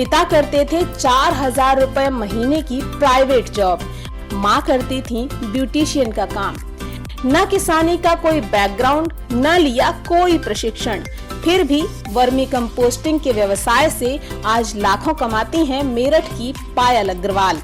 पिता करते थे 4,000 रुपए महीने की प्राइवेट जॉब। माँ करती थी ब्यूटिशियन का काम। न किसानी का कोई बैकग्राउंड, न लिया कोई प्रशिक्षण, फिर भी वर्मी कंपोस्टिंग के व्यवसाय से आज लाखों कमाती हैं मेरठ की पायल अग्रवाल।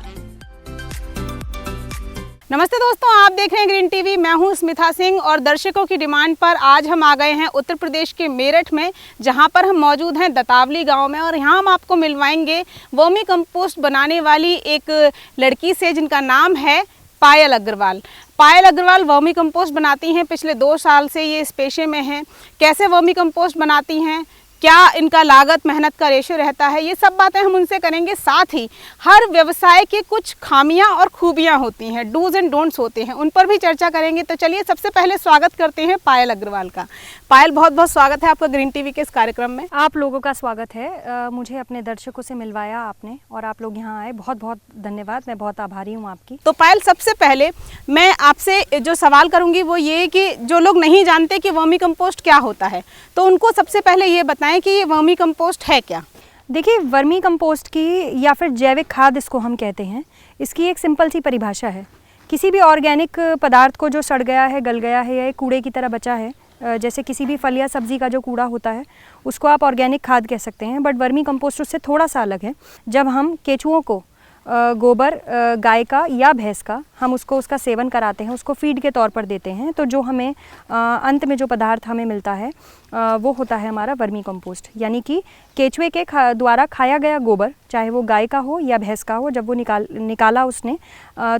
नमस्ते दोस्तों, आप देख रहे हैं ग्रीन टीवी। मैं हूं स्मिता सिंह और दर्शकों की डिमांड पर आज हम आ गए हैं उत्तर प्रदेश के मेरठ में, जहां पर हम मौजूद हैं दतावली गांव में। और यहां हम आपको मिलवाएंगे वर्मी कंपोस्ट बनाने वाली एक लड़की से, जिनका नाम है पायल अग्रवाल। पायल अग्रवाल वर्मी कंपोस्ट बनाती हैं, पिछले 2 साल से ये इस पेशे में हैं। कैसे वर्मी कंपोस्ट बनाती हैं, क्या इनका लागत मेहनत का रेशो रहता है, ये सब बातें हम उनसे करेंगे। साथ ही हर व्यवसाय के कुछ खामियां और खूबियां होती हैं, डूज एंड डोंट्स होते हैं, उन पर भी चर्चा करेंगे। तो चलिए सबसे पहले स्वागत करते हैं पायल अग्रवाल का। पायल, बहुत बहुत स्वागत है आपका ग्रीन टीवी के इस कार्यक्रम में। आप लोगों का स्वागत है। मुझे अपने दर्शकों से मिलवाया आपने और आप लोग यहाँ आए, बहुत बहुत धन्यवाद। मैं बहुत आभारी हूँ आपकी। तो पायल, सबसे पहले मैं आपसे जो सवाल करूंगी वो ये कि जो लोग नहीं जानते कि वर्मी कंपोस्ट क्या होता है, तो उनको सबसे पहले ये बताएं कि ये वर्मी कंपोस्ट है क्या। देखिए, वर्मी कंपोस्ट की या फिर जैविक खाद इसको हम कहते हैं, इसकी एक सिंपल सी परिभाषा है। किसी भी ऑर्गेनिक पदार्थ को जो सड़ गया है, गल गया है या कूड़े की तरह बचा है, जैसे किसी भी फल या सब्जी का जो कूड़ा होता है, उसको आप ऑर्गेनिक खाद कह सकते हैं। बट वर्मी कंपोस्ट उससे थोड़ा सा अलग है। जब हम केचुओं को गोबर गाय का या भैंस का हम उसका सेवन कराते हैं, उसको फीड के तौर पर देते हैं, तो जो हमें अंत में जो पदार्थ हमें मिलता है वो होता है हमारा वर्मी कंपोस्ट। यानी कि केचुए के द्वारा खाया गया गोबर, चाहे वो गाय का हो या भैंस का हो, जब वो निकाला उसने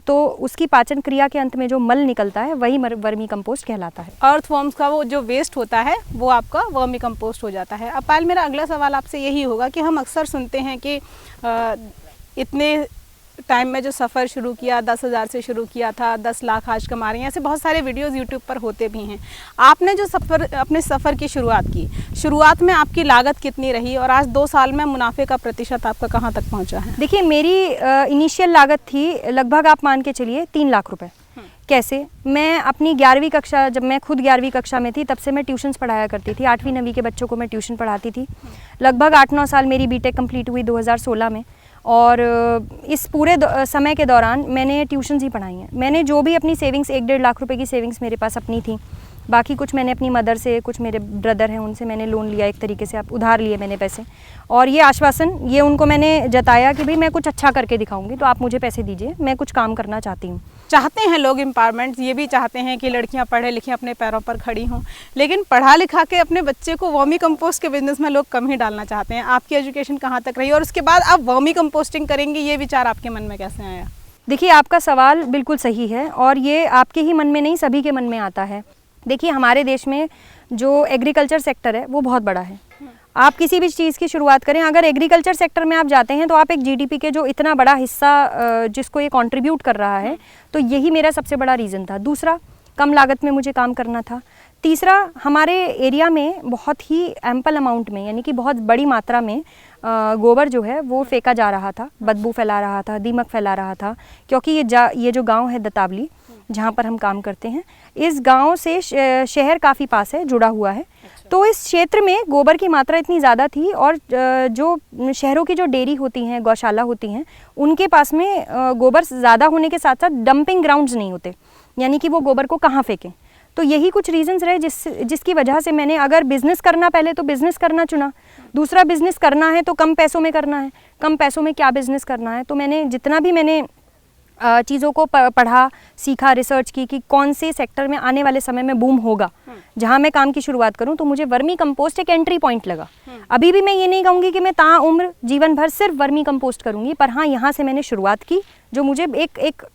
तो उसकी पाचन क्रिया के अंत में जो मल निकलता है वही वर्मी कंपोस्ट कहलाता है। अर्थवॉर्म्स का वो जो वेस्ट होता है वो आपका वर्मी कंपोस्ट हो जाता है। अब पायल, मेरा अगला सवाल आपसे यही होगा कि हम अक्सर सुनते हैं कि इतने टाइम में जो सफ़र शुरू किया, 10,000 से शुरू किया था, 10 लाख आज कमा रहे हैं, ऐसे बहुत सारे वीडियोस यूट्यूब पर होते भी हैं। आपने जो अपने सफ़र की शुरुआत में आपकी लागत कितनी रही और आज 2 साल में मुनाफे का प्रतिशत आपका कहाँ तक पहुँचा है? देखिए, मेरी इनिशियल लागत थी लगभग, आप मान के चलिए 3 लाख रुपए। कैसे? मैं अपनी 11वीं कक्षा, जब मैं खुद 11वीं कक्षा में थी, तब से मैं ट्यूशन्स पढ़ाया करती थी। 8वीं 9वीं के बच्चों को मैं ट्यूशन पढ़ाती थी। लगभग 8-9 साल मेरी बीटेक कंप्लीट हुई 2016 में। और इस पूरे समय के दौरान मैंने ट्यूशन्स ही पढ़ाई हैं। मैंने जो भी अपनी सेविंग्स, 1-1.5 लाख रुपए की सेविंग्स मेरे पास अपनी थी, बाकी कुछ मैंने अपनी मदर से, कुछ मेरे ब्रदर हैं उनसे मैंने लोन लिया, एक तरीके से आप उधार लिए मैंने पैसे, और ये आश्वासन ये उनको मैंने जताया कि भाई मैं कुछ अच्छा करके दिखाऊंगी, तो आप मुझे पैसे दीजिए, मैं कुछ काम करना चाहती हूँ। चाहते हैं लोग एम्पावरमेंट, ये भी चाहते हैं कि लड़कियां पढ़े लिखें, अपने पैरों पर खड़ी हों, लेकिन पढ़ा लिखा के अपने बच्चे को वर्मी कंपोस्ट के बिजनेस में लोग कम ही डालना चाहते हैं। आपकी एजुकेशन कहाँ तक रही और उसके बाद आप वर्मी कंपोस्टिंग करेंगी, ये विचार आपके मन में कैसे आया? देखिए, आपका सवाल बिल्कुल सही है और ये आपके ही मन में नहीं, सभी के मन में आता है। देखिए, हमारे देश में जो एग्रीकल्चर सेक्टर है वो बहुत बड़ा है। आप किसी भी चीज़ की शुरुआत करें, अगर एग्रीकल्चर सेक्टर में आप जाते हैं तो आप एक जीडीपी के जो इतना बड़ा हिस्सा जिसको ये कंट्रीब्यूट कर रहा है, तो यही मेरा सबसे बड़ा रीज़न था। दूसरा, कम लागत में मुझे काम करना था। तीसरा, हमारे एरिया में बहुत ही एम्पल अमाउंट में, यानी कि बहुत बड़ी मात्रा में गोबर जो है वो फेंका जा रहा था, बदबू फैला रहा था, दीमक फैला रहा था। क्योंकि ये जो गांव है दतावली, जहाँ पर हम काम करते हैं, इस गांव से शहर काफ़ी पास है, जुड़ा हुआ है। तो इस क्षेत्र में गोबर की मात्रा इतनी ज़्यादा थी और जो शहरों की जो डेयरी होती हैं, गौशाला होती हैं, उनके पास में गोबर ज़्यादा होने के साथ साथ डंपिंग ग्राउंड्स नहीं होते, यानी कि वो गोबर को कहाँ फेंकें। तो यही कुछ रीजंस रहे जिसकी वजह से मैंने, अगर बिज़नेस करना, पहले तो बिज़नेस करना चुना। दूसरा, बिज़नेस करना है तो कम पैसों में करना है, कम पैसों में क्या बिज़नेस करना है, तो मैंने जितना भी मैंने चीज़ों को पढ़ा, सीखा, रिसर्च की कि कौन से सेक्टर में आने वाले समय में बूम होगा, जहाँ मैं काम की शुरुआत करूँ, तो मुझे वर्मी कंपोस्ट एक एंट्री पॉइंट लगा। अभी भी मैं ये नहीं कहूँगी कि मैं ताउम्र जीवन भर सिर्फ वर्मी कंपोस्ट करूँगी, पर हाँ, यहाँ से मैंने शुरुआत की, जो मुझे एक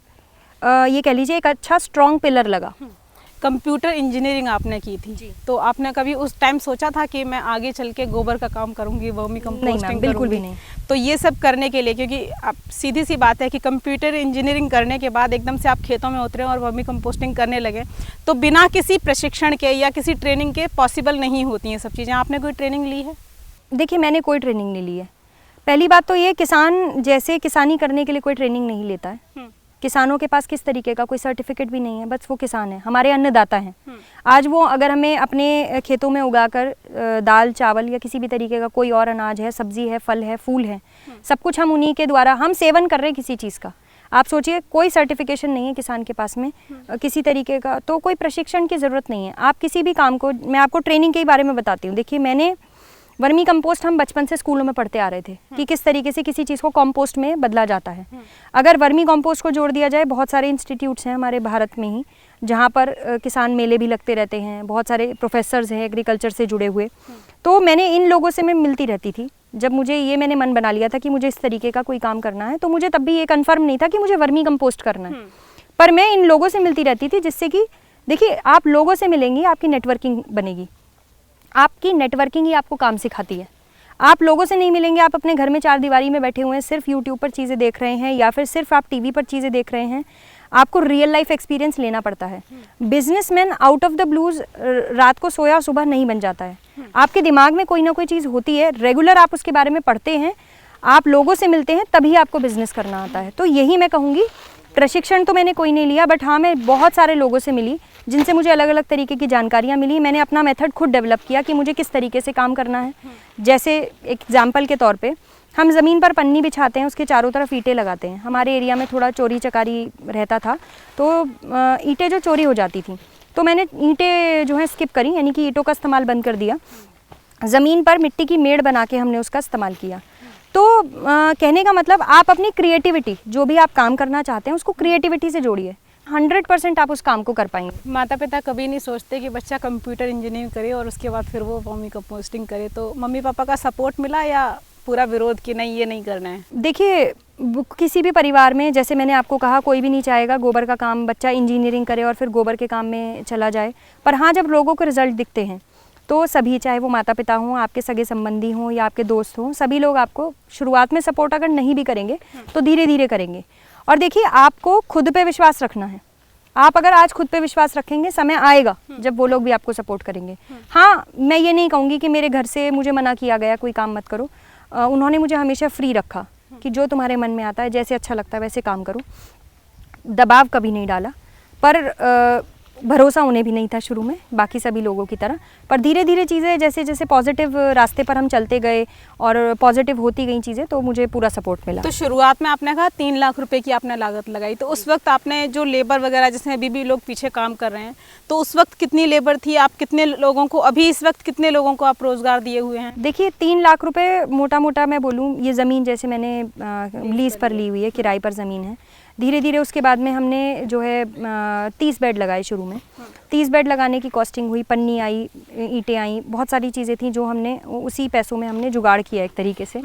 ये कह लीजिए एक अच्छा स्ट्रॉन्ग पिलर लगा। कंप्यूटर इंजीनियरिंग आपने की थी, तो आपने कभी उस टाइम सोचा था कि मैं आगे चल के गोबर का काम करूंगी, वर्मी कंपोस्टिंग? नहीं, बिल्कुल भी नहीं। तो ये सब करने के लिए, क्योंकि आप सीधी सी बात है कि कंप्यूटर इंजीनियरिंग करने के बाद एकदम से आप खेतों में उतरे और वर्मी कंपोस्टिंग करने लगे, तो बिना किसी प्रशिक्षण के या किसी ट्रेनिंग के पॉसिबल नहीं होती हैं सब चीज़ें। आपने कोई ट्रेनिंग ली है? देखिए, मैंने कोई ट्रेनिंग नहीं ली है। पहली बात तो ये, किसान जैसे किसानी करने के लिए कोई ट्रेनिंग नहीं लेता है। किसानों के पास किस तरीके का कोई सर्टिफिकेट भी नहीं है, बस वो किसान है, हमारे अन्नदाता हैं। आज वो अगर हमें अपने खेतों में उगाकर दाल चावल या किसी भी तरीके का कोई और अनाज है, सब्जी है, फल है, फूल है, सब कुछ हम उन्हीं के द्वारा हम सेवन कर रहे हैं किसी चीज़ का। आप सोचिए कोई सर्टिफिकेशन नहीं है किसान के पास में किसी तरीके का, तो कोई प्रशिक्षण की ज़रूरत नहीं है। आप किसी भी काम को, मैं आपको ट्रेनिंग के बारे में बताती हूँ। देखिए, मैंने वर्मी कंपोस्ट हम बचपन से स्कूलों में पढ़ते आ रहे थे कि किस तरीके से किसी चीज़ को कंपोस्ट में बदला जाता है। अगर वर्मी कंपोस्ट को जोड़ दिया जाए, बहुत सारे इंस्टीट्यूट्स हैं हमारे भारत में ही जहाँ पर किसान मेले भी लगते रहते हैं, बहुत सारे प्रोफेसर्स हैं एग्रीकल्चर से जुड़े हुए। तो मैंने इन लोगों से मैं मिलती रहती थी। जब मुझे ये मैंने मन बना लिया था कि मुझे इस तरीके का कोई काम करना है, तो मुझे तब भी ये कन्फर्म नहीं था कि मुझे वर्मी कंपोस्ट करना है, पर मैं इन लोगों से मिलती रहती थी, जिससे कि देखिए, आप लोगों से मिलेंगी, आपकी नेटवर्किंग बनेगी। आपकी नेटवर्किंग ही आपको काम सिखाती है। आप लोगों से नहीं मिलेंगे, आप अपने घर में चार दीवारी में बैठे हुए हैं, सिर्फ यूट्यूब पर चीज़ें देख रहे हैं या फिर सिर्फ आप टीवी पर चीज़ें देख रहे हैं, आपको रियल लाइफ एक्सपीरियंस लेना पड़ता है। Businessman out of the blues रात को सोया सुबह नहीं बन जाता है। आपके दिमाग में कोई ना कोई चीज़ होती है, रेगुलर आप उसके बारे में पढ़ते हैं, आप लोगों से मिलते हैं, तभी आपको बिजनेस करना आता है। तो यही मैं कहूँगी, प्रशिक्षण तो मैंने कोई नहीं लिया, बट हाँ, मैं बहुत सारे लोगों से मिली जिनसे मुझे अलग अलग तरीके की जानकारियाँ मिली। मैंने अपना मेथड खुद डेवलप किया कि मुझे किस तरीके से काम करना है। जैसे एग्जाम्पल के तौर पे, हम ज़मीन पर पन्नी बिछाते हैं, उसके चारों तरफ ईंटें लगाते हैं। हमारे एरिया में थोड़ा चोरी चकारी रहता था, तो ईंटें जो चोरी हो जाती थी, तो मैंने ईंटें जो है स्किप करी, यानी कि ईंटों का इस्तेमाल बंद कर दिया। ज़मीन पर मिट्टी की मेड़ बना के हमने उसका इस्तेमाल किया। तो कहने का मतलब, आप अपनी क्रिएटिविटी, जो भी आप काम करना चाहते हैं, उसको क्रिएटिविटी से जोड़िए, 100% आप उस काम को कर पाएंगे। माता पिता कभी नहीं सोचते कि बच्चा कंप्यूटर इंजीनियरिंग करे और उसके बाद फिर वो वर्मी कंपोस्टिंग करे, तो मम्मी पापा का सपोर्ट मिला या पूरा विरोध कि नहीं ये नहीं करना है? देखिए, किसी भी परिवार में, जैसे मैंने आपको कहा, कोई भी नहीं चाहेगा गोबर का काम बच्चा इंजीनियरिंग करे और फिर गोबर के काम में चला जाए। पर हाँ, जब लोगों को रिजल्ट दिखते हैं तो सभी, चाहे वो माता पिता हों, आपके सगे संबंधी हों या आपके दोस्त हों, सभी लोग आपको शुरुआत में सपोर्ट अगर नहीं भी करेंगे तो धीरे धीरे करेंगे। और देखिए, आपको खुद पे विश्वास रखना है। आप अगर आज खुद पे विश्वास रखेंगे, समय आएगा जब वो लोग भी आपको सपोर्ट करेंगे। हाँ, मैं ये नहीं कहूँगी कि मेरे घर से मुझे मना किया गया कोई काम मत करो। उन्होंने मुझे हमेशा फ्री रखा कि जो तुम्हारे मन में आता है, जैसे अच्छा लगता है वैसे काम करो। दबाव कभी नहीं डाला, पर भरोसा उन्हें भी नहीं था शुरू में, बाकी सभी लोगों की तरह। पर धीरे धीरे चीज़ें जैसे जैसे पॉजिटिव रास्ते पर हम चलते गए और पॉजिटिव होती गई चीज़ें, तो मुझे पूरा सपोर्ट मिला। तो शुरुआत में आपने कहा 3 लाख रुपए की आपने लागत लगाई, तो उस वक्त आपने जो लेबर वगैरह, जैसे अभी भी लोग पीछे काम कर रहे हैं, तो उस वक्त कितनी लेबर थी? आप कितने लोगों को, अभी इस वक्त कितने लोगों को आप रोजगार दिए हुए हैं? देखिए, 3 लाख रुपए मोटा मोटा मैं बोलूँ, ये ज़मीन जैसे मैंने लीज़ पर ली हुई है, किराए पर ज़मीन है। धीरे धीरे उसके बाद में हमने जो है 30 बेड लगाए शुरू में। 30 बेड लगाने की कॉस्टिंग हुई, पन्नी आई, ईंटें आई, बहुत सारी चीज़ें थी जो हमने उसी पैसों में हमने जुगाड़ किया एक तरीके से।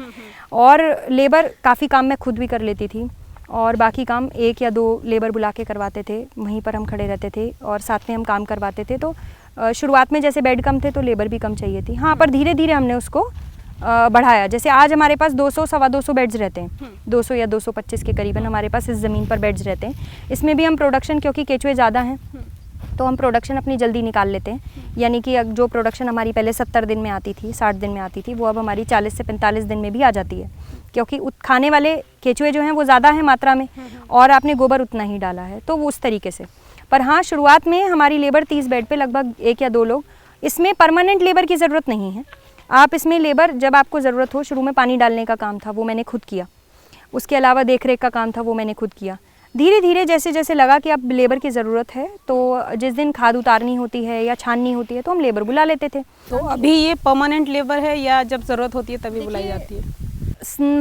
और लेबर, काफ़ी काम मैं खुद भी कर लेती थी और बाकी काम 1 या 2 लेबर बुला के करवाते थे, वहीं पर हम खड़े रहते थे और साथ में हम काम करवाते थे। तो शुरुआत में जैसे बेड कम थे तो लेबर भी कम चाहिए थी। हाँ, पर धीरे धीरे हमने उसको बढ़ाया। जैसे आज हमारे पास 200 सवा 200 बेड्स रहते हैं, 200 या 225 के करीबन हमारे पास इस ज़मीन पर बेड्स रहते हैं। इसमें भी हम प्रोडक्शन, क्योंकि केचुए ज़्यादा हैं तो हम प्रोडक्शन अपनी जल्दी निकाल लेते हैं। यानी कि जो प्रोडक्शन हमारी पहले 70 दिन में आती थी, 60 दिन में आती थी, वो अब हमारी 40 से 45 दिन में भी आ जाती है, क्योंकि खाने वाले केचुए जो हैं वो ज़्यादा हैं मात्रा में और आपने गोबर उतना ही डाला है, तो वो उस तरीके से। पर हाँ, शुरुआत में हमारी लेबर 30 बेड पे लगभग 1 या 2 लोग। इसमें परमानेंट लेबर की ज़रूरत नहीं है। आप इसमें लेबर जब आपको ज़रूरत हो, शुरू में पानी डालने का काम था वो मैंने खुद किया, उसके अलावा देख रेख का काम था वो मैंने खुद किया। धीरे धीरे जैसे जैसे लगा कि अब लेबर की ज़रूरत है, तो जिस दिन खाद उतारनी होती है या छाननी होती है तो हम लेबर बुला लेते थे। तो अभी ये परमानेंट लेबर है या जब ज़रूरत होती है तभी बुलाई जाती है?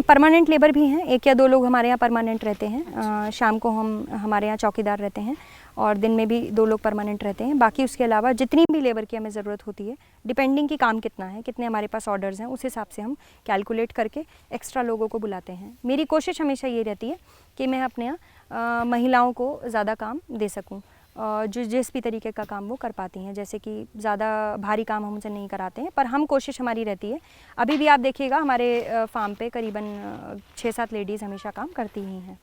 परमानेंट लेबर भी हैं, 1 या 2 लोग हमारे यहाँ परमानेंट रहते हैं। शाम को हमारे यहाँ चौकीदार रहते हैं और दिन में भी 2 लोग परमानेंट रहते हैं। बाकी उसके अलावा जितनी भी लेबर की हमें ज़रूरत होती है, डिपेंडिंग कि काम कितना है, कितने हमारे पास ऑर्डर्स हैं, उस हिसाब से हम कैलकुलेट करके एक्स्ट्रा लोगों को बुलाते हैं। मेरी कोशिश हमेशा ये रहती है कि मैं अपने यहाँ महिलाओं को ज़्यादा काम दे सकूँ, जो जिस भी तरीके का काम वो कर पाती हैं। जैसे कि ज़्यादा भारी काम हम उनसे नहीं कराते हैं, पर हम कोशिश हमारी रहती है। अभी भी आप देखिएगा हमारे फार्म पे करीबन 6-7 लेडीज़ हमेशा काम करती ही हैं।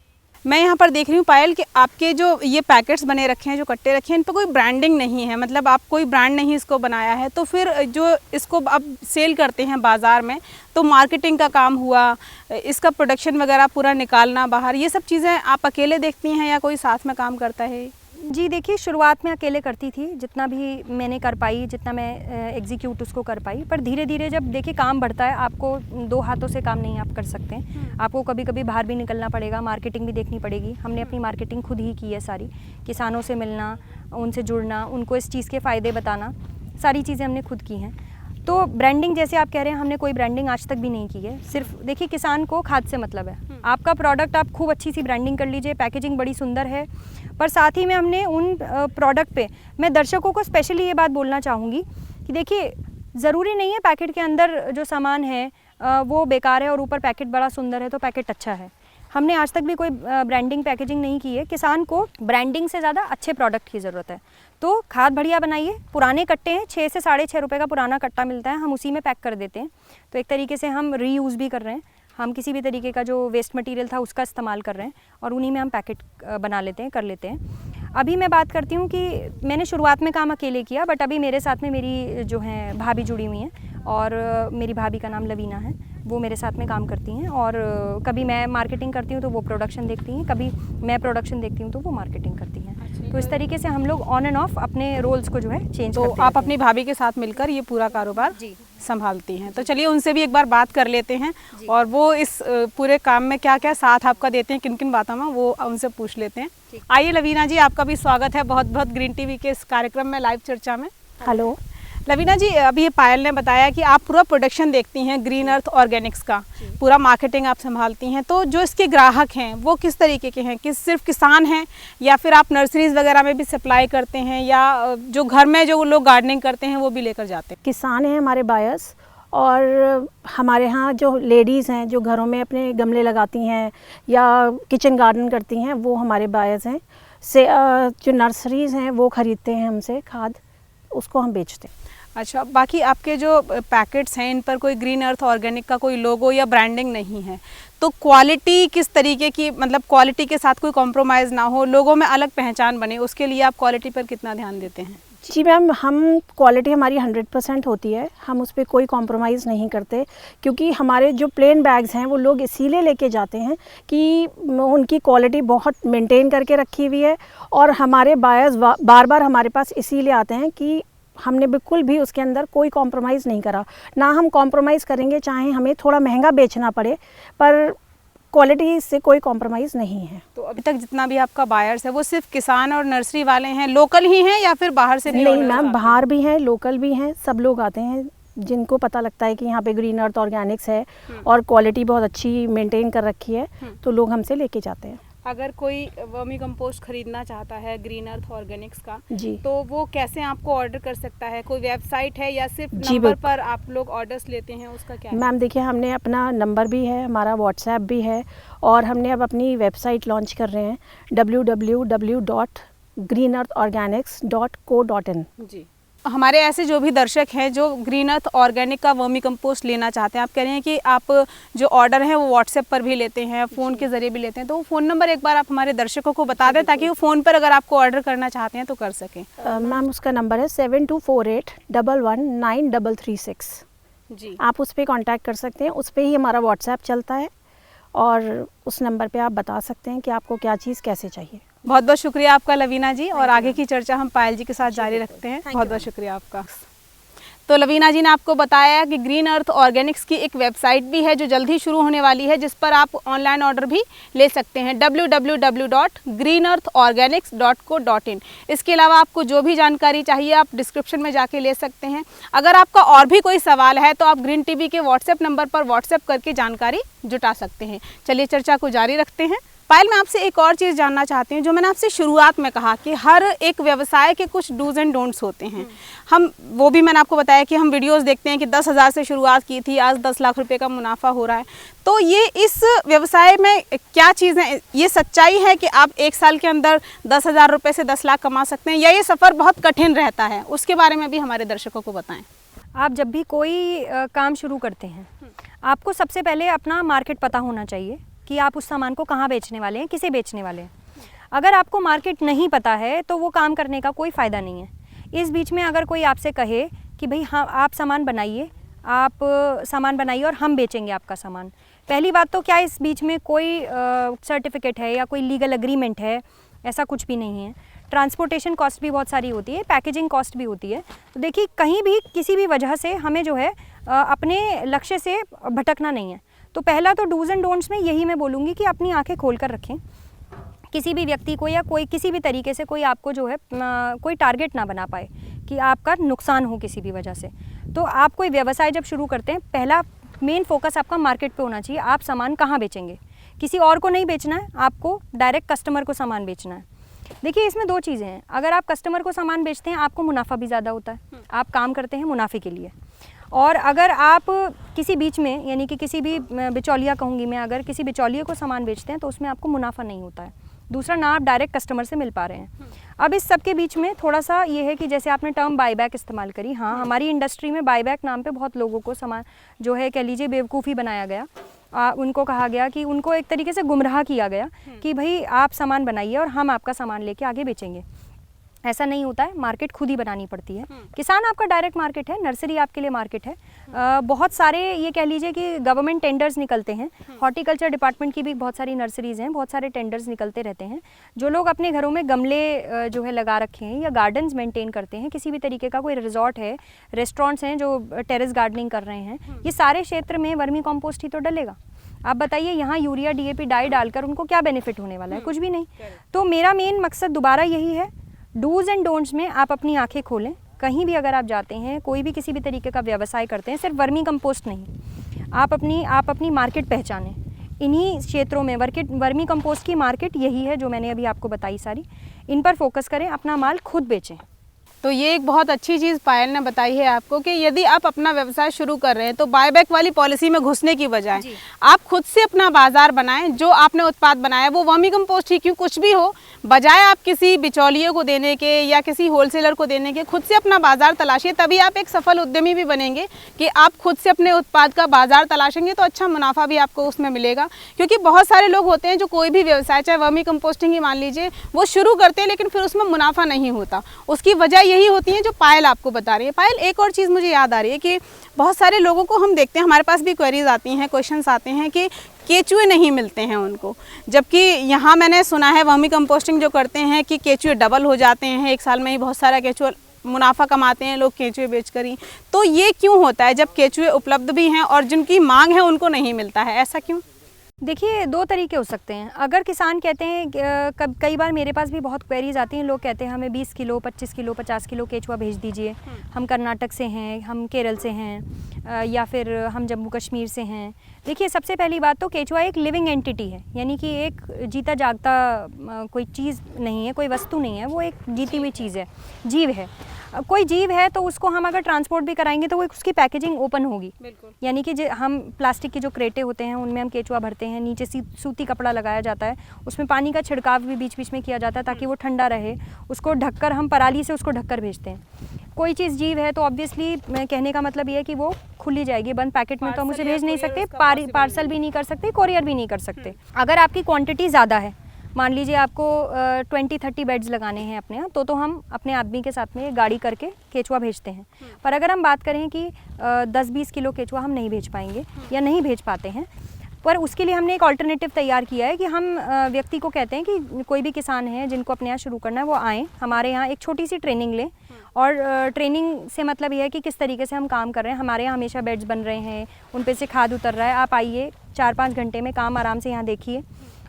मैं यहाँ पर देख रही हूँ पायल कि आपके जो ये पैकेट्स बने रखे हैं, जो कट्टे रखे हैं, इन पर कोई ब्रांडिंग नहीं है, मतलब आप कोई ब्रांड नहीं इसको बनाया है। तो फिर जो इसको आप सेल करते हैं बाज़ार में, तो मार्केटिंग का काम हुआ, इसका प्रोडक्शन वगैरह पूरा निकालना बाहर, ये सब चीज़ें आप अकेले देखती हैं या कोई साथ में काम करता है? जी देखिए, शुरुआत में अकेले करती थी, जितना भी मैंने कर पाई, जितना मैं एग्जीक्यूट उसको कर पाई। पर धीरे धीरे जब देखिए काम बढ़ता है, आपको 2 हाथों से काम नहीं आप कर सकते हैं, आपको कभी कभी बाहर भी निकलना पड़ेगा, मार्केटिंग भी देखनी पड़ेगी। हमने अपनी मार्केटिंग खुद ही की है सारी, किसानों से मिलना, उनसे जुड़ना, उनको इस चीज़ के फ़ायदे बताना, सारी चीज़ें हमने खुद की हैं। तो ब्रांडिंग जैसे आप कह रहे हैं, हमने कोई ब्रांडिंग आज तक भी नहीं की है। सिर्फ देखिए, किसान को खाद से मतलब है। आपका प्रोडक्ट आप खूब अच्छी सी ब्रांडिंग कर लीजिए, पैकेजिंग बड़ी सुंदर है, पर साथ ही में हमने उन प्रोडक्ट पे, मैं दर्शकों को स्पेशली ये बात बोलना चाहूँगी कि देखिए, ज़रूरी नहीं है पैकेट के अंदर जो सामान है वो बेकार है और ऊपर पैकेट बड़ा सुंदर है तो पैकेट अच्छा है। हमने आज तक भी कोई ब्रांडिंग पैकेजिंग नहीं की है। किसान को ब्रांडिंग से ज़्यादा अच्छे प्रोडक्ट की ज़रूरत है। तो खाद बढ़िया बनाइए। पुराने कट्टे हैं, 6 से 6.5 रुपये का पुराना कट्टा मिलता है, हम उसी में पैक कर देते हैं। तो एक तरीके से हम रीयूज़ भी कर रहे हैं, हम किसी भी तरीके का जो वेस्ट मटेरियल था उसका इस्तेमाल कर रहे हैं और उन्हीं में हम पैकेट बना लेते हैं, कर लेते हैं। अभी मैं बात करती हूँ कि मैंने शुरुआत में काम अकेले किया, बट अभी मेरे साथ में मेरी जो है भाभी जुड़ी हुई हैं और मेरी भाभी का नाम लवीना है, वो मेरे साथ में काम करती हैं। और कभी मैं मार्केटिंग करती हूँ तो वो प्रोडक्शन देखती हैं, कभी मैं प्रोडक्शन देखती हूँ तो वो मार्केटिंग करती हैं। तो इस तरीके से हम लोग ऑन एंड ऑफ अपने रोल्स को जो है चेंज करते हैं। तो आप अपनी भाभी के साथ मिलकर ये पूरा कारोबार संभालती हैं। तो चलिए उनसे भी एक बार बात कर लेते हैं और वो इस पूरे काम में क्या क्या साथ आपका देते हैं, किन किन बातों में, वो उनसे पूछ लेते हैं। आइए लवीना जी, आपका भी स्वागत है बहुत बहुत ग्रीन टीवी के इस कार्यक्रम में, लाइव चर्चा में। हेलो लवीना जी, अभी ये पायल ने बताया कि आप पूरा प्रोडक्शन देखती हैं ग्रीन अर्थ ऑर्गेनिक्स का, पूरा मार्केटिंग आप संभालती हैं। तो जो इसके ग्राहक हैं वो किस तरीके के हैं? कि सिर्फ किसान हैं या फिर आप नर्सरीज वगैरह में भी सप्लाई करते हैं, या जो घर में जो लोग गार्डनिंग करते हैं वो भी लेकर जाते हैं? किसान हैं हमारे बायर्स, और हमारे यहाँ जो लेडीज़ हैं जो घरों में अपने गमले लगाती हैं या किचन गार्डन करती हैं, वो हमारे बायर्स हैं। से जो नर्सरीज़ हैं वो ख़रीदते हैं हमसे खाद, उसको हम बेचते हैं। अच्छा, बाकी आपके जो पैकेट्स हैं इन पर कोई ग्रीन अर्थ ऑर्गेनिक का कोई लोगो या ब्रांडिंग नहीं है, तो क्वालिटी किस तरीके की, मतलब क्वालिटी के साथ कोई कॉम्प्रोमाइज़ ना हो, लोगों में अलग पहचान बने, उसके लिए आप क्वालिटी पर कितना ध्यान देते हैं? जी मैम, हम क्वालिटी हमारी 100% होती है, हम उस पर कोई कॉम्प्रोमाइज़ नहीं करते। क्योंकि हमारे जो प्लेन बैग्स हैं वो लोग इसीलिए लेके जाते हैं कि उनकी क्वालिटी बहुत मेंटेन करके रखी हुई है, और हमारे बायर्स बार बार हमारे पास इसीलिए आते हैं कि हमने बिल्कुल भी उसके अंदर कोई कॉम्प्रोमाइज़ नहीं करा। ना हम कॉम्प्रोमाइज़ करेंगे, चाहे हमें थोड़ा महंगा बेचना पड़े, पर क्वालिटी से कोई कॉम्प्रोमाइज़ नहीं है। तो अभी तक जितना भी आपका बायर्स है वो सिर्फ किसान और नर्सरी वाले हैं, लोकल ही हैं या फिर बाहर से भी? नहीं मैम, बाहर भी हैं, लोकल भी हैं, सब लोग आते हैं जिनको पता लगता है कि यहाँ पे ग्रीन अर्थ ऑर्गेनिक्स है और क्वालिटी बहुत अच्छी मेंटेन कर रखी है, तो लोग हमसे लेके जाते हैं। अगर कोई वर्मी कंपोस्ट खरीदना चाहता है ग्रीन अर्थ ऑर्गेनिक्स का जी, तो वो कैसे आपको ऑर्डर कर सकता है? कोई वेबसाइट है या सिर्फ नंबर पर आप लोग ऑर्डर्स लेते हैं, उसका क्या है? मैम देखिए, हमने अपना नंबर भी है, हमारा व्हाट्सएप भी है, और हमने अब अपनी वेबसाइट लॉन्च कर रहे हैं www.greenearthorganics.co.in। जी, हमारे ऐसे जो भी दर्शक हैं जो ग्रीन अर्थ ऑर्गेनिक का वर्मी कंपोस्ट लेना चाहते हैं, आप कह रहे हैं कि आप जो ऑर्डर है वो व्हाट्सएप पर भी लेते हैं, फ़ोन के ज़रिए भी लेते हैं, तो वो फ़ोन नंबर एक बार आप हमारे दर्शकों को बता दें ताकि वो फ़ोन पर अगर आपको ऑर्डर करना चाहते हैं तो कर सकें। मैम उसका नंबर है 7248119336। जी, आप उस पर कांटेक्ट कर सकते हैं, उस पर ही हमारा व्हाट्सएप चलता है, और उस नंबर पे आप बता सकते हैं कि आपको क्या चीज़ कैसे चाहिए। बहुत बहुत शुक्रिया आपका लवीना जी, और आगे की चर्चा हम पायल जी के साथ जारी रखते हैं। बहुत बहुत शुक्रिया आपका। तो लवीना जी ने आपको बताया कि ग्रीन अर्थ ऑर्गेनिक्स की एक वेबसाइट भी है जो जल्द ही शुरू होने वाली है, जिस पर आप ऑनलाइन ऑर्डर भी ले सकते हैं, www.greenearthorganics.co.in। इसके अलावा आपको जो भी जानकारी चाहिए आप डिस्क्रिप्शन में जाके ले सकते हैं। अगर आपका और भी कोई सवाल है तो आप ग्रीन टीवी के व्हाट्सएप नंबर पर व्हाट्सएप करके जानकारी जुटा सकते हैं। चलिए चर्चा को जारी रखते हैं। पायल, मैं आपसे एक और चीज़ जानना चाहती हूँ, जो मैंने आपसे शुरुआत में कहा कि हर एक व्यवसाय के कुछ डूज एंड डोंट्स होते हैं। हम वो भी मैंने आपको बताया कि हम वीडियोस देखते हैं कि 10,000 से शुरुआत की थी, आज 10 लाख रुपए का मुनाफा हो रहा है। तो ये इस व्यवसाय में क्या चीज़ें, ये सच्चाई है कि आप एक साल के अंदर 10,000 रुपये से 10 लाख कमा सकते हैं, या ये सफ़र बहुत कठिन रहता है? उसके बारे में भी हमारे दर्शकों को बताएं। आप जब भी कोई काम शुरू करते हैं, आपको सबसे पहले अपना मार्केट पता होना चाहिए कि आप उस सामान को कहाँ बेचने वाले हैं, किसे बेचने वाले हैं। अगर आपको मार्केट नहीं पता है तो वो काम करने का कोई फ़ायदा नहीं है। इस बीच में अगर कोई आपसे कहे कि भाई हाँ आप सामान बनाइए, आप सामान बनाइए और हम बेचेंगे आपका सामान, पहली बात तो क्या इस बीच में कोई सर्टिफिकेट है या कोई लीगल एग्रीमेंट है, ऐसा कुछ भी नहीं है। ट्रांसपोर्टेशन कॉस्ट भी बहुत सारी होती है, पैकेजिंग कॉस्ट भी होती है। तो देखिए कहीं भी किसी भी वजह से हमें जो है अपने लक्ष्य से भटकना नहीं है। तो पहला तो डूज एंड डोंट्स में यही मैं बोलूँगी कि अपनी आंखें खोल कर रखें। किसी भी व्यक्ति को या कोई किसी भी तरीके से कोई आपको जो है कोई टारगेट ना बना पाए कि आपका नुकसान हो किसी भी वजह से। तो आप कोई व्यवसाय जब शुरू करते हैं, पहला मेन फोकस आपका मार्केट पे होना चाहिए। आप सामान कहाँ बेचेंगे, किसी और को नहीं बेचना है, आपको डायरेक्ट कस्टमर को सामान बेचना है। देखिए इसमें दो चीज़ें हैं, अगर आप कस्टमर को सामान बेचते हैं आपको मुनाफा भी ज़्यादा होता है, आप काम करते हैं मुनाफे के लिए। और अगर आप किसी बीच में यानी कि किसी भी बिचौलिया कहूँगी मैं, अगर किसी बिचौलिए को सामान बेचते हैं तो उसमें आपको मुनाफा नहीं होता है। दूसरा ना आप डायरेक्ट कस्टमर से मिल पा रहे हैं। अब इस सब के बीच में थोड़ा सा ये है कि जैसे आपने टर्म बाईबैक इस्तेमाल करी, हाँ हमारी इंडस्ट्री में बाईबैक नाम पे बहुत लोगों को सामान जो है कह लीजिए बेवकूफ़ी बनाया गया। उनको कहा गया कि उनको एक तरीके से गुमराह किया गया कि भाई आप सामान बनाइए और हम आपका सामान लेके आगे बेचेंगे। ऐसा नहीं होता है, मार्केट खुद ही बनानी पड़ती है। किसान आपका डायरेक्ट मार्केट है, नर्सरी आपके लिए मार्केट है। बहुत सारे ये कह लीजिए कि गवर्नमेंट टेंडर्स निकलते हैं, हॉर्टिकल्चर डिपार्टमेंट की भी बहुत सारी नर्सरीज़ हैं, बहुत सारे टेंडर्स निकलते रहते हैं। जो लोग अपने घरों में गमले जो है लगा रखे हैं या गार्डन्स मेंटेन करते हैं, किसी भी तरीके का कोई रिजॉर्ट है, रेस्टोरेंट्स हैं जो टेरेस गार्डनिंग कर रहे हैं, ये सारे क्षेत्र में वर्मी कॉम्पोस्ट ही तो डलेगा। आप बताइए यहाँ यूरिया डीएपी डाई डालकर उनको क्या बेनिफिट होने वाला है, कुछ भी नहीं। तो मेरा मेन मकसद दोबारा यही है, डूज एंड डोंट्स में आप अपनी आंखें खोलें। कहीं भी अगर आप जाते हैं, कोई भी किसी भी तरीके का व्यवसाय करते हैं, सिर्फ वर्मी कंपोस्ट नहीं, आप अपनी मार्केट पहचानें। इन्हीं क्षेत्रों में वर्मी कंपोस्ट की मार्केट यही है जो मैंने अभी आपको बताई सारी, इन पर फोकस करें, अपना माल खुद बेचें। तो ये एक बहुत अच्छी चीज़ पायल ने बताई है आपको कि यदि आप अपना व्यवसाय शुरू कर रहे हैं तो बायबैक वाली पॉलिसी में घुसने की बजाय आप खुद से अपना बाजार बनाएं। जो आपने उत्पाद बनाया वो वर्मी कंपोस्ट ही क्यों कुछ भी हो, बजाय आप किसी बिचौलिए को देने के या किसी होलसेलर को देने के, खुद से अपना बाजार तलाशिए। तभी आप एक सफल उद्यमी भी बनेंगे कि आप खुद से अपने उत्पाद का बाजार तलाशेंगे तो अच्छा मुनाफा भी आपको उसमें मिलेगा। क्योंकि बहुत सारे लोग होते हैं जो कोई भी व्यवसाय, चाहे वर्मी कंपोस्टिंग ही मान लीजिए, वो शुरू करते हैं लेकिन फिर उसमें मुनाफा नहीं होता। उसकी वजह यही होती है जो पायल आपको बता रही है। पायल, एक और चीज़ मुझे याद आ रही है कि बहुत सारे लोगों को हम देखते हैं, हमारे पास भी क्वेरीज आती हैं, क्वेश्चंस आते हैं कि केचुए नहीं मिलते हैं उनको, जबकि यहाँ मैंने सुना है वर्मी कंपोस्टिंग जो करते हैं कि केचुए डबल हो जाते हैं, एक साल में ही बहुत सारा केचुआ मुनाफा कमाते हैं लोग केचुए बेचकर ही। तो ये क्यों होता है जब केचुए उपलब्ध भी हैं और जिनकी मांग है उनको नहीं मिलता है, ऐसा क्यों? देखिए दो तरीके हो सकते हैं। अगर किसान कहते हैं, कई बार मेरे पास भी बहुत क्वेरीज आती हैं, लोग कहते हैं हमें 20 किलो 25 किलो 50 किलो केचुआ भेज दीजिए, हम कर्नाटक से हैं, हम केरल से हैं, या फिर हम जम्मू कश्मीर से हैं। देखिए सबसे पहली बात तो केचुआ एक लिविंग एंटिटी है, यानी कि एक जीता जागता कोई चीज़ नहीं है, कोई वस्तु नहीं है, वो एक जीती हुई चीज़ है, जीव है। कोई जीव है तो उसको हम अगर ट्रांसपोर्ट भी कराएंगे तो वो उसकी पैकेजिंग ओपन होगी, यानी कि हम प्लास्टिक की जो क्रेटे होते हैं उनमें हम केचुआ भरते हैं, नीचे सूती कपड़ा लगाया जाता है, उसमें पानी का छिड़काव भी बीच बीच में किया जाता है ताकि वो ठंडा रहे, उसको ढककर हम पराली से उसको ढककर भेजते हैं। कोई चीज़ जीव है तो ऑब्वियसली मैं कहने का मतलब ये है कि वो खुली जाएगी, बंद पैकेट में तो हम उसे भेज नहीं सकते, पार्सल भी नहीं कर सकते, कोरियर भी नहीं कर सकते। अगर आपकी क्वांटिटी ज़्यादा है, मान लीजिए आपको 20-30 बेड्स लगाने हैं अपने यहाँ, तो हम अपने आदमी के साथ में गाड़ी करके केचुआ भेजते हैं। पर अगर हम बात करें कि 10-20 किलो केचुआ हम नहीं भेज पाएंगे या नहीं भेज पाते हैं, पर उसके लिए हमने एक ऑल्टरनेटिव तैयार किया है कि हम व्यक्ति को कहते हैं कि कोई भी किसान है जिनको अपने यहाँ शुरू करना है वो आएँ हमारे यहाँ, एक छोटी सी ट्रेनिंग लें। और ट्रेनिंग से मतलब ये है कि किस तरीके से हम काम कर रहे हैं, हमारे यहाँ हमेशा बेड्स बन रहे हैं, उन पे से खाद उतर रहा है, आप आइए 4-5 घंटे में काम आराम से यहाँ देखिए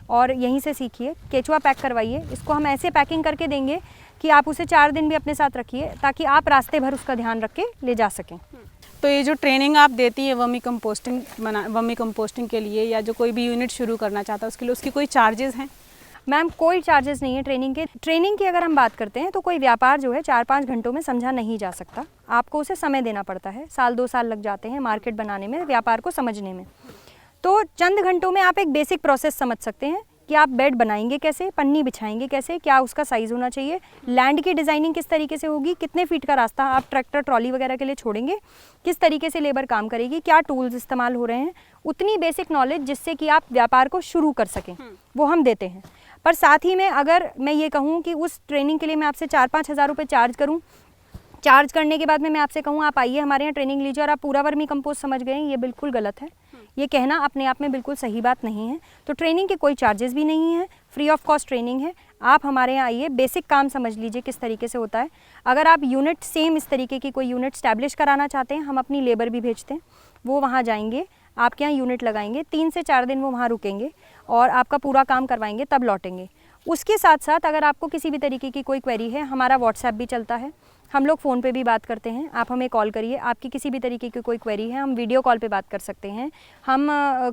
और यहीं से सीखिए। केचुआ पैक करवाइए, इसको हम ऐसे पैकिंग करके देंगे कि आप उसे 4 दिन भी अपने साथ रखिए ताकि आप रास्ते भर उसका ध्यान रख के ले जा सकें। तो ये जो ट्रेनिंग आप देती है वर्मी कंपोस्टिंग के लिए, या जो कोई भी यूनिट शुरू करना चाहता है उसके लिए, उसकी कोई चार्जेस हैं? मैम कोई चार्जेस नहीं है ट्रेनिंग के। ट्रेनिंग की अगर हम बात करते हैं तो कोई व्यापार जो है 4-5 घंटों में समझा नहीं जा सकता, आपको उसे समय देना पड़ता है, 1-2 साल लग जाते हैं मार्केट बनाने में, व्यापार को समझने में। तो चंद घंटों में आप एक बेसिक प्रोसेस समझ सकते हैं कि आप बेड बनाएंगे कैसे, पन्नी बिछाएंगे कैसे, क्या उसका साइज़ होना चाहिए, लैंड की डिज़ाइनिंग किस तरीके से होगी, कितने फीट का रास्ता आप ट्रैक्टर ट्रॉली वगैरह के लिए छोड़ेंगे, किस तरीके से लेबर काम करेगी, क्या टूल्स इस्तेमाल हो रहे हैं, उतनी बेसिक नॉलेज जिससे कि आप व्यापार को शुरू कर सकें, वो हम देते हैं। पर साथ ही में अगर मैं ये कहूँ कि उस ट्रेनिंग के लिए मैं आपसे 4-5 हज़ार रुपये चार्ज करूँ, चार्ज करने के बाद में मैं आपसे कहूँ आप आइए हमारे यहाँ ट्रेनिंग लीजिए और आप पूरा वर्मी कंपोस्ट समझ गए, ये बिल्कुल गलत है। ये कहना अपने आप में बिल्कुल सही बात नहीं है। तो ट्रेनिंग के कोई चार्जेस भी नहीं है, फ्री ऑफ कॉस्ट ट्रेनिंग है। आप हमारे यहाँ आइए, बेसिक काम समझ लीजिए किस तरीके से होता है। अगर आप यूनिट सेम इस तरीके की कोई यूनिट स्टैब्लिश कराना चाहते हैं, हम अपनी लेबर भी भेजते हैं, वो वहाँ जाएंगे, आपके यहाँ यूनिट लगाएंगे, 3 से 4 दिन वो वहाँ रुकेंगे और आपका पूरा काम करवाएंगे, तब लौटेंगे। उसके साथ साथ अगर आपको किसी भी तरीके की कोई क्वेरी है, हमारा व्हाट्सएप भी चलता है, हम लोग फ़ोन पे भी बात करते हैं, आप हमें कॉल करिए, आपकी किसी भी तरीके की कोई क्वेरी है, हम वीडियो कॉल पे बात कर सकते हैं, हम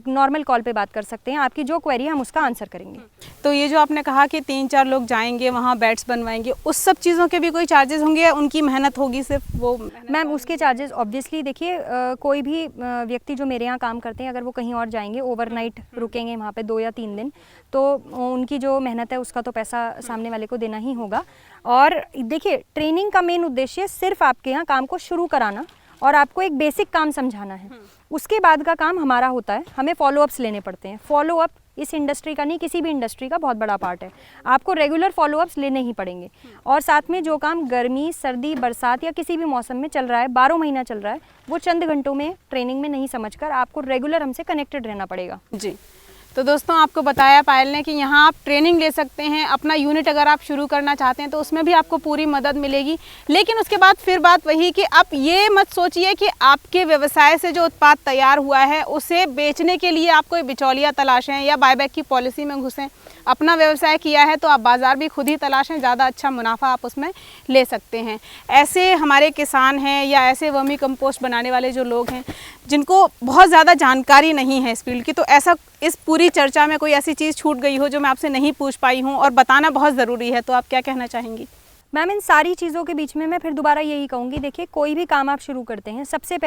नॉर्मल कॉल पे बात कर सकते हैं, आपकी जो क्वेरी है हम उसका आंसर करेंगे। तो ये जो आपने कहा कि 3-4 लोग जाएंगे वहाँ बेड्स बनवाएंगे, उस सब चीज़ों के भी कोई चार्जेस होंगे या उनकी मेहनत होगी सिर्फ वो? मैम उसके चार्जेस ऑब्वियसली देखिए, कोई भी व्यक्ति जो मेरे यहाँ काम करते हैं अगर वो कहीं और जाएंगे, ओवरनाइट रुकेंगे वहाँ पे 2 या 3 दिन, तो उनकी जो मेहनत है उसका तो पैसा सामने वाले को देना ही होगा। और देखिए ट्रेनिंग का मेन उद्देश्य सिर्फ आपके यहाँ काम को शुरू कराना और आपको एक बेसिक काम समझाना है। उसके बाद का काम हमारा होता है, हमें फॉलोअप्स लेने पड़ते हैं। फॉलोअप इस इंडस्ट्री का नहीं, किसी भी इंडस्ट्री का बहुत बड़ा पार्ट है, आपको रेगुलर फॉलोअप्स लेने ही पड़ेंगे। और साथ में जो काम गर्मी, सर्दी, बरसात या किसी भी मौसम में चल रहा है, 12 महीना चल रहा है, वो चंद घंटों में ट्रेनिंग में नहीं समझकर आपको रेगुलर हमसे कनेक्टेड रहना पड़ेगा। जी, तो दोस्तों आपको बताया पायल ने कि यहाँ आप ट्रेनिंग ले सकते हैं, अपना यूनिट अगर आप शुरू करना चाहते हैं तो उसमें भी आपको पूरी मदद मिलेगी। लेकिन उसके बाद फिर बात वही कि आप ये मत सोचिए कि आपके व्यवसाय से जो उत्पाद तैयार हुआ है उसे बेचने के लिए आप कोई बिचौलिया तलाशें या बायबैक की पॉलिसी में घुसें। अपना व्यवसाय किया है तो आप बाज़ार भी खुद ही तलाशें, ज़्यादा अच्छा मुनाफा आप उसमें ले सकते हैं। ऐसे हमारे किसान हैं या ऐसे वर्मी कंपोस्ट बनाने वाले जो लोग हैं जिनको बहुत ज़्यादा जानकारी नहीं है इस फील्ड की, तो ऐसा इस पूरी चर्चा में कोई ऐसी चीज़ छूट गई हो जो मैं आपसे नहीं पूछ पाई हूँ और बताना बहुत ज़रूरी है, तो आप क्या कहना चाहेंगी? मैम इन सारी चीज़ों के बीच में मैं फिर दोबारा यही कहूँगी, देखिए कोई भी काम आप शुरू करते हैं, सबसे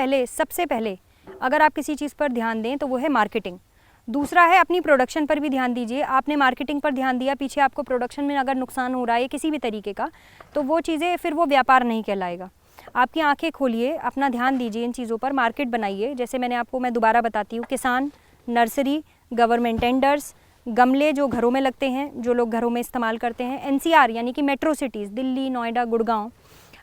पहले अगर आप किसी चीज़ पर ध्यान दें तो वो है मार्केटिंग। दूसरा है अपनी प्रोडक्शन पर भी ध्यान दीजिए। आपने मार्केटिंग पर ध्यान दिया, पीछे आपको प्रोडक्शन में अगर नुकसान हो रहा है किसी भी तरीके का, तो वो चीज़ें फिर वो व्यापार नहीं कहलाएगा। आपकी आंखें खोलिए, अपना ध्यान दीजिए इन चीज़ों पर, मार्केट बनाइए। जैसे मैं दोबारा बताती हूँ, किसान, नर्सरी, गवर्नमेंट टेंडर्स, गमले जो घरों में लगते हैं, जो लोग घरों में इस्तेमाल करते हैं, एनसीआर यानी कि मेट्रो सिटीज़, दिल्ली, नोएडा, गुड़गांव,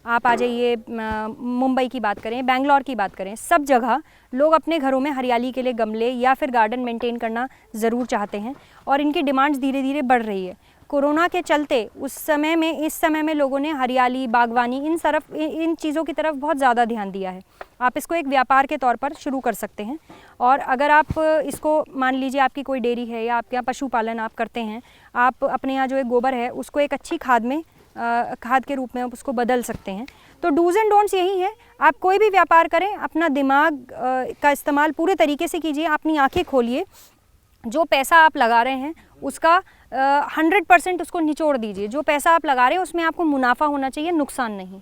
आप आ जाइए, मुंबई की बात करें, बेंगलोर की बात करें, सब जगह लोग अपने घरों में हरियाली के लिए गमले या फिर गार्डन मेंटेन करना ज़रूर चाहते हैं और इनकी डिमांड्स धीरे धीरे बढ़ रही है। कोरोना के चलते इस समय में लोगों ने हरियाली, बागवानी, इन चीज़ों की तरफ बहुत ज़्यादा ध्यान दिया है। आप इसको एक व्यापार के तौर पर शुरू कर सकते हैं। और अगर आप इसको, मान लीजिए आपकी कोई डेयरी है या आपके यहाँ पशुपालन आप करते हैं, आप अपने यहाँ जो एक गोबर है उसको एक अच्छी खाद के रूप में आप उसको बदल सकते हैं। तो डूज एंड डोंट्स यही है, आप कोई भी व्यापार करें, अपना दिमाग का इस्तेमाल पूरे तरीके से कीजिए, अपनी आंखें खोलिए, जो पैसा आप लगा रहे हैं उसका 100% उसको निचोड़ दीजिए। जो पैसा आप लगा रहे हैं उसमें आपको मुनाफा होना चाहिए, नुकसान नहीं।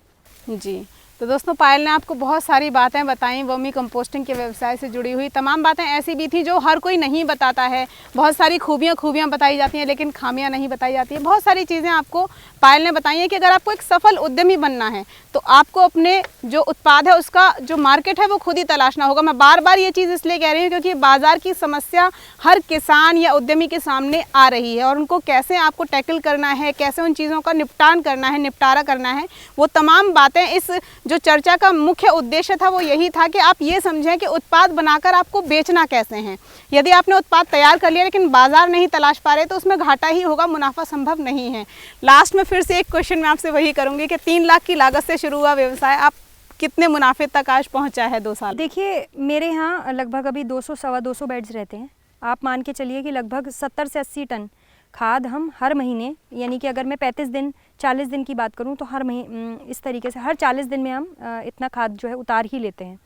जी, तो दोस्तों पायल ने आपको बहुत सारी बातें बताई, वर्मी कंपोस्टिंग के व्यवसाय से जुड़ी हुई तमाम बातें ऐसी भी थी जो हर कोई नहीं बताता है। बहुत सारी खूबियाँ बताई जाती हैं लेकिन खामियां नहीं बताई जाती हैं। बहुत सारी चीज़ें आपको पायल ने बताई हैं कि अगर आपको एक सफल उद्यमी बनना है तो आपको अपने जो उत्पाद है उसका जो मार्केट है वो खुद ही तलाशना होगा। मैं बार बार ये चीज़ इसलिए कह रही हूँ क्योंकि बाज़ार की समस्या हर किसान या उद्यमी के सामने आ रही है और उनको कैसे आपको टैकल करना है, कैसे उन चीज़ों का निपटारा करना है, वो तमाम बातें, इस जो चर्चा का मुख्य उद्देश्य था वो यही था कि आप ये समझें कि उत्पाद बनाकर आपको बेचना कैसे है। यदि आपने उत्पाद तैयार कर लिया लेकिन बाजार नहीं तलाश पा रहे तो उसमें घाटा ही होगा, मुनाफा संभव नहीं है। लास्ट में फिर से एक क्वेश्चन मैं आपसे वही करूंगी कि 3 लाख की लागत से शुरू हुआ व्यवसाय आप कितने मुनाफे तक आज पहुंचा है 2 साल? देखिए मेरे यहाँ लगभग अभी 200-225 बेड्स रहते हैं। आप मान के चलिए कि लगभग 70 से 80 टन खाद हम हर महीने, यानी कि अगर मैं 35 दिन 40 दिन की बात करूं तो हर महीने इस तरीके से हर 40 दिन में हम इतना खाद जो है उतार ही लेते हैं।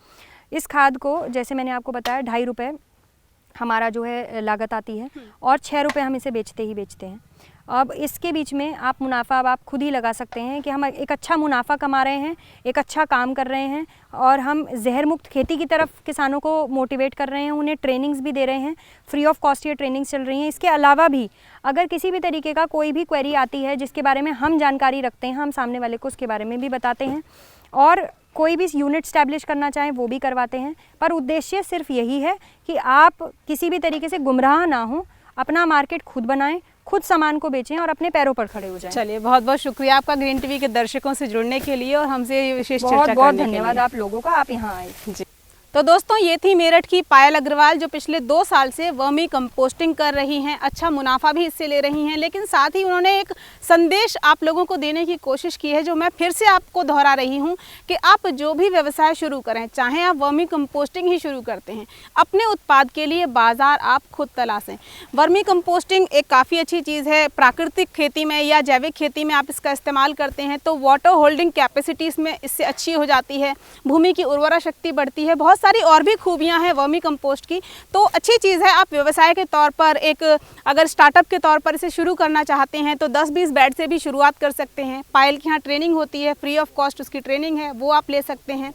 इस खाद को जैसे मैंने आपको बताया 2.5 रुपये हमारा जो है लागत आती है और 6 रुपये हम इसे बेचते हैं। अब इसके बीच में आप मुनाफा अब आप खुद ही लगा सकते हैं कि हम एक अच्छा मुनाफा कमा रहे हैं, एक अच्छा काम कर रहे हैं और हम जहर मुक्त खेती की तरफ किसानों को मोटिवेट कर रहे हैं, उन्हें ट्रेनिंग्स भी दे रहे हैं, फ्री ऑफ कॉस्ट ये ट्रेनिंग्स चल रही हैं। इसके अलावा भी अगर किसी भी तरीके का कोई भी क्वेरी आती है जिसके बारे में हम जानकारी रखते हैं, हम सामने वाले को उसके बारे में भी बताते हैं और कोई भी यूनिट स्टैब्लिश करना चाहें वो भी करवाते हैं। पर उद्देश्य सिर्फ यही है कि आप किसी भी तरीके से गुमराह ना हो, अपना मार्केट खुद बनाएं, खुद सामान को बेचें और अपने पैरों पर खड़े हो जाएं। चलिए, बहुत बहुत शुक्रिया आपका ग्रीन टीवी के दर्शकों से जुड़ने के लिए और हमसे ये विशेष चर्चा करने के लिए। बहुत धन्यवाद आप लोगों का, आप यहाँ आए। जी, तो दोस्तों ये थी मेरठ की पायल अग्रवाल जो पिछले 2 साल से वर्मी कंपोस्टिंग कर रही हैं, अच्छा मुनाफा भी इससे ले रही हैं, लेकिन साथ ही उन्होंने एक संदेश आप लोगों को देने की कोशिश की है जो मैं फिर से आपको दोहरा रही हूं कि आप जो भी व्यवसाय शुरू करें, चाहे आप वर्मी कंपोस्टिंग ही शुरू करते हैं, अपने उत्पाद के लिए बाजार आप खुद तलाशें। वर्मी कंपोस्टिंग एक काफ़ी अच्छी चीज़ है। प्राकृतिक खेती में या जैविक खेती में आप इसका इस्तेमाल करते हैं तो वाटर होल्डिंग कैपेसिटी इसमें इससे अच्छी हो जाती है, भूमि की उर्वरा शक्ति बढ़ती है, बहुत सारी और भी खूबियां हैं वर्मी कंपोस्ट की। तो अच्छी चीज़ है, आप व्यवसाय के तौर पर एक अगर स्टार्टअप के तौर पर इसे शुरू करना चाहते हैं तो 10-20 बेड से भी शुरुआत कर सकते हैं। पायल की यहाँ ट्रेनिंग होती है, फ्री ऑफ कॉस्ट उसकी ट्रेनिंग है, वो आप ले सकते हैं।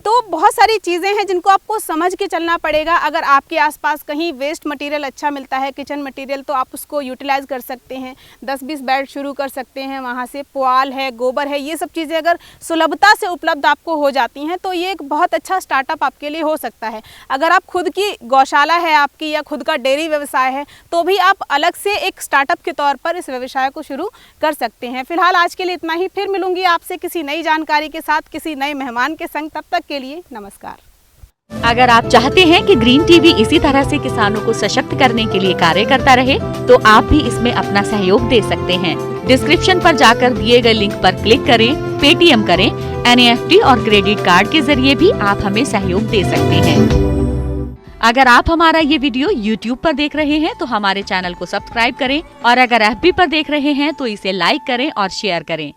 तो बहुत सारी चीज़ें हैं जिनको आपको समझ के चलना पड़ेगा। अगर आपके आसपास कहीं वेस्ट मटेरियल अच्छा मिलता है, किचन मटेरियल, तो आप उसको यूटिलाइज़ कर सकते हैं। 10-20 बेड शुरू कर सकते हैं, वहाँ से पुआल है, गोबर है, ये सब चीज़ें अगर सुलभता से उपलब्ध आपको हो जाती हैं तो ये एक बहुत अच्छा स्टार्टअप आपके लिए हो सकता है। अगर आप खुद की गौशाला है आपकी या खुद का डेयरी व्यवसाय है तो भी आप अलग से एक स्टार्टअप के तौर पर इस व्यवसाय को शुरू कर सकते हैं। फिलहाल आज के लिए इतना ही, फिर मिलूंगी आपसे किसी नई जानकारी के साथ, किसी नए मेहमान के संग। तब तक के लिए नमस्कार। अगर आप चाहते हैं कि ग्रीन टीवी इसी तरह से किसानों को सशक्त करने के लिए कार्य करता रहे तो आप भी इसमें अपना सहयोग दे सकते हैं। डिस्क्रिप्शन पर जाकर दिए गए लिंक पर क्लिक करें, पेटीएम करें, NEFT और क्रेडिट कार्ड के जरिए भी आप हमें सहयोग दे सकते हैं। अगर आप हमारा ये वीडियो YouTube पर देख रहे हैं तो हमारे चैनल को सब्सक्राइब करें और अगर FB पर देख रहे हैं तो इसे लाइक करें और शेयर करें।